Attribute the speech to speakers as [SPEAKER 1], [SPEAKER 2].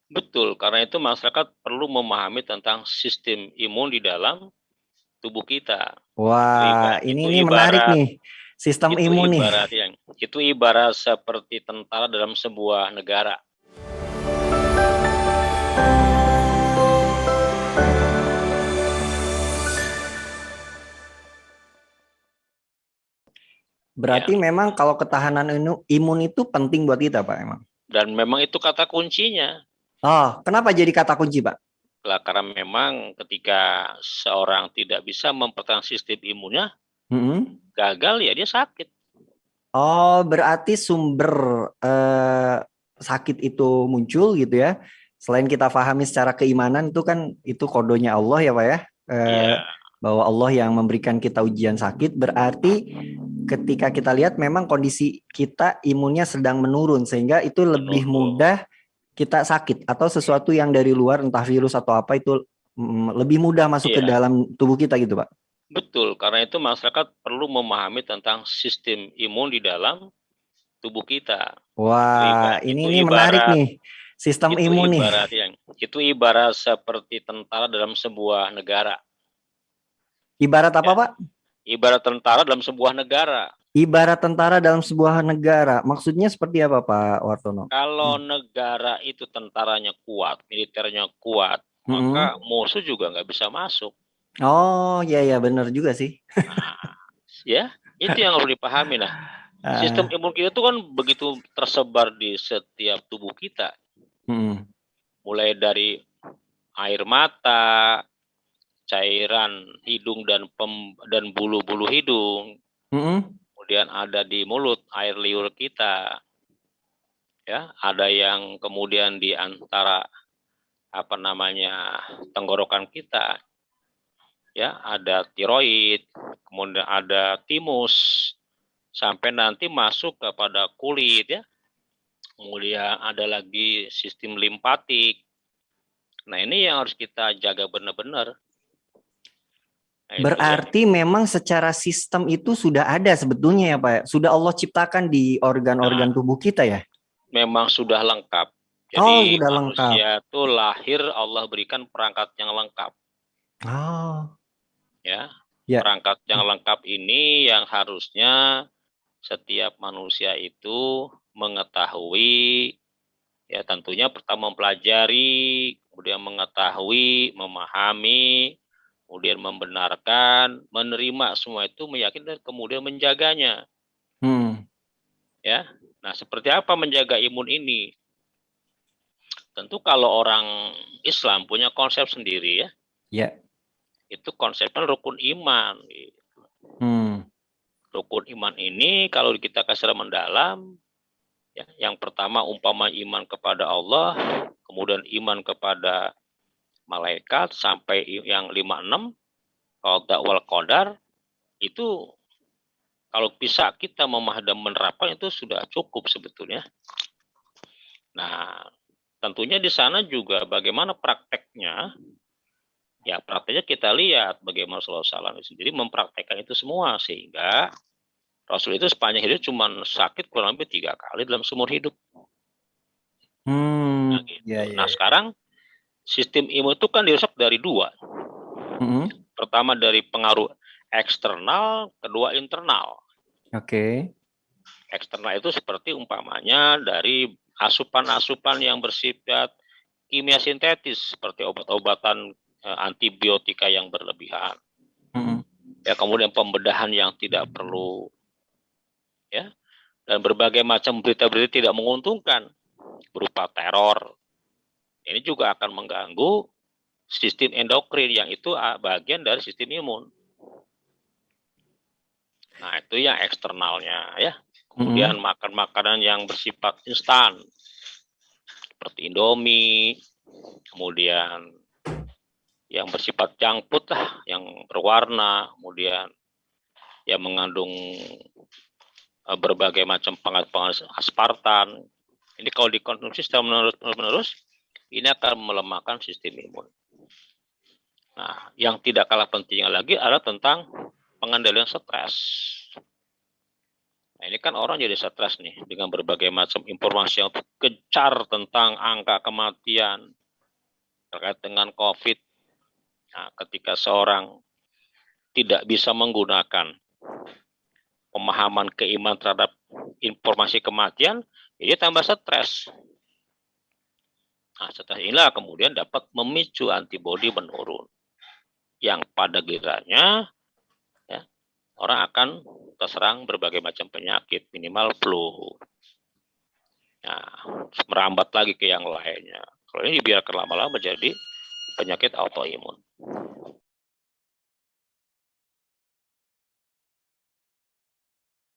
[SPEAKER 1] Betul, karena itu masyarakat perlu memahami tentang sistem imun di dalam tubuh kita. Itu
[SPEAKER 2] Wah,
[SPEAKER 1] ibarat
[SPEAKER 2] ini menarik nih. Sistem
[SPEAKER 1] itu
[SPEAKER 2] imun nih.
[SPEAKER 1] ibarat yang itu ibarat seperti tentara dalam sebuah negara.
[SPEAKER 2] Berarti
[SPEAKER 1] Ya,
[SPEAKER 2] memang kalau ketahanan imun itu penting buat kita, Pak, emang.
[SPEAKER 1] dan memang itu kata kuncinya.
[SPEAKER 2] Oh, kenapa jadi kata kunci, Pak?
[SPEAKER 1] Lah, karena memang ketika seorang tidak bisa mempertahankan sistem imunnya,
[SPEAKER 2] Mm-mm.
[SPEAKER 1] gagal ya dia sakit.
[SPEAKER 2] Oh, berarti sumber sakit itu muncul gitu ya. Selain kita pahami secara keimanan itu kan itu kodonya Allah ya, Pak ya. Eh,
[SPEAKER 1] Iya,
[SPEAKER 2] bahwa Allah yang memberikan kita ujian sakit berarti ketika kita lihat memang kondisi kita imunnya sedang menurun sehingga itu lebih
[SPEAKER 1] menurun.
[SPEAKER 2] mudah kita sakit atau sesuatu yang dari luar entah virus atau apa itu lebih mudah masuk ke
[SPEAKER 1] Iya,
[SPEAKER 2] dalam tubuh kita gitu, Pak.
[SPEAKER 1] betul. Karena itu masyarakat perlu memahami tentang sistem imun di dalam tubuh kita. Itu
[SPEAKER 2] Wah,
[SPEAKER 1] ibarat
[SPEAKER 2] ini
[SPEAKER 1] itu
[SPEAKER 2] ini menarik
[SPEAKER 1] ibarat
[SPEAKER 2] nih. Sistem
[SPEAKER 1] itu
[SPEAKER 2] imun nih.
[SPEAKER 1] ibarat yang itu ibarat seperti tentara dalam sebuah negara.
[SPEAKER 2] Ibarat apa,
[SPEAKER 1] Ya,
[SPEAKER 2] Pak?
[SPEAKER 1] ibarat tentara dalam sebuah negara.
[SPEAKER 2] Ibarat tentara dalam sebuah negara. Maksudnya seperti apa, Pak Wartono?
[SPEAKER 1] Kalau negara itu tentaranya kuat, militernya kuat, maka
[SPEAKER 2] Mm-mm.
[SPEAKER 1] musuh juga nggak bisa masuk.
[SPEAKER 2] Oh, iya ya benar juga sih.
[SPEAKER 1] Nah, ya, itu yang harus dipahami. Nah, sistem
[SPEAKER 2] Ah,
[SPEAKER 1] imun kita itu kan begitu tersebar di setiap tubuh kita,
[SPEAKER 2] mm-mm.
[SPEAKER 1] mulai dari air mata, cairan hidung dan bulu-bulu hidung,
[SPEAKER 2] Mm-mm.
[SPEAKER 1] kemudian ada di mulut, air liur kita, ya, ada yang kemudian di antara apa namanya tenggorokan kita, ya, ada tiroid, kemudian ada timus, sampai nanti masuk kepada kulit, ya, kemudian ada lagi sistem limpatik. Nah, ini yang harus kita jaga benar-benar. Nah, itu ya,
[SPEAKER 2] Berarti memang secara sistem itu sudah ada sebetulnya ya, Pak. Sudah Allah ciptakan di organ-organ
[SPEAKER 1] nah,
[SPEAKER 2] tubuh kita ya.
[SPEAKER 1] memang sudah lengkap.
[SPEAKER 2] Oh,
[SPEAKER 1] Jadi
[SPEAKER 2] sudah lengkap.
[SPEAKER 1] manusia itu lahir Allah berikan perangkat yang lengkap,
[SPEAKER 2] Oh,
[SPEAKER 1] ya.
[SPEAKER 2] ya.
[SPEAKER 1] Perangkat yang lengkap ini yang harusnya setiap manusia itu mengetahui, ya, tentunya pertama mempelajari, kemudian mengetahui, memahami, kemudian membenarkan, menerima semua itu, meyakini dan kemudian menjaganya,
[SPEAKER 2] Hmm.
[SPEAKER 1] ya. Nah, seperti apa menjaga imun ini? Tentu kalau orang Islam punya konsep sendiri, ya.
[SPEAKER 2] Ya.
[SPEAKER 1] Itu konsepnya rukun iman.
[SPEAKER 2] Hmm.
[SPEAKER 1] Rukun iman ini kalau kita kasih mendalam, ya, yang pertama umpama iman kepada Allah, kemudian iman kepada malaikat sampai yang 56, qada wal qadar, itu kalau bisa kita memahami dan menerapkan itu sudah cukup sebetulnya. Nah, tentunya di sana juga bagaimana prakteknya. Ya, prakteknya kita lihat bagaimana Rasulullah SAW sendiri mempraktekkan itu semua, sehingga Rasul itu sepanjang hidup cuma sakit kurang lebih 3 kali dalam seumur hidup. Nah,
[SPEAKER 2] Hmm.
[SPEAKER 1] gitu.
[SPEAKER 2] Ya, ya,
[SPEAKER 1] Nah,
[SPEAKER 2] ya.
[SPEAKER 1] sekarang sistem imun itu kan dirusak dari dua.
[SPEAKER 2] Hmm.
[SPEAKER 1] Pertama dari pengaruh eksternal, kedua internal.
[SPEAKER 2] Oke.
[SPEAKER 1] Eksternal itu seperti umpamanya dari asupan-asupan yang bersifat kimia sintetis seperti obat-obatan antibiotika yang berlebihan.
[SPEAKER 2] Hmm.
[SPEAKER 1] Ya, kemudian pembedahan yang tidak perlu, ya, dan berbagai macam berita-berita tidak menguntungkan berupa teror. Ini juga akan mengganggu sistem endokrin yang itu bagian dari sistem imun. Nah, itu yang eksternalnya, ya. Kemudian
[SPEAKER 2] Hmm.
[SPEAKER 1] makan makanan yang bersifat instan seperti Indomie, kemudian yang bersifat junk food lah, yang berwarna, kemudian yang mengandung berbagai macam pengaruh aspartan. Ini kalau dikonsumsi secara menerus, ini akan melemahkan sistem imun. Nah, yang tidak kalah pentingnya lagi adalah tentang pengendalian stres. Nah, ini kan orang jadi stres nih dengan berbagai macam informasi yang gencar tentang angka kematian terkait dengan COVID. Nah, ketika seorang tidak bisa menggunakan pemahaman keimanan terhadap informasi kematian, dia tambah stres. Nah, stres inilah kemudian dapat memicu antibodi menurun. Yang pada gilirannya ya, orang akan terserang berbagai macam penyakit, minimal flu. Nah, merambat lagi ke yang lainnya. Kalau ini biarkan lama-lama menjadi penyakit autoimun.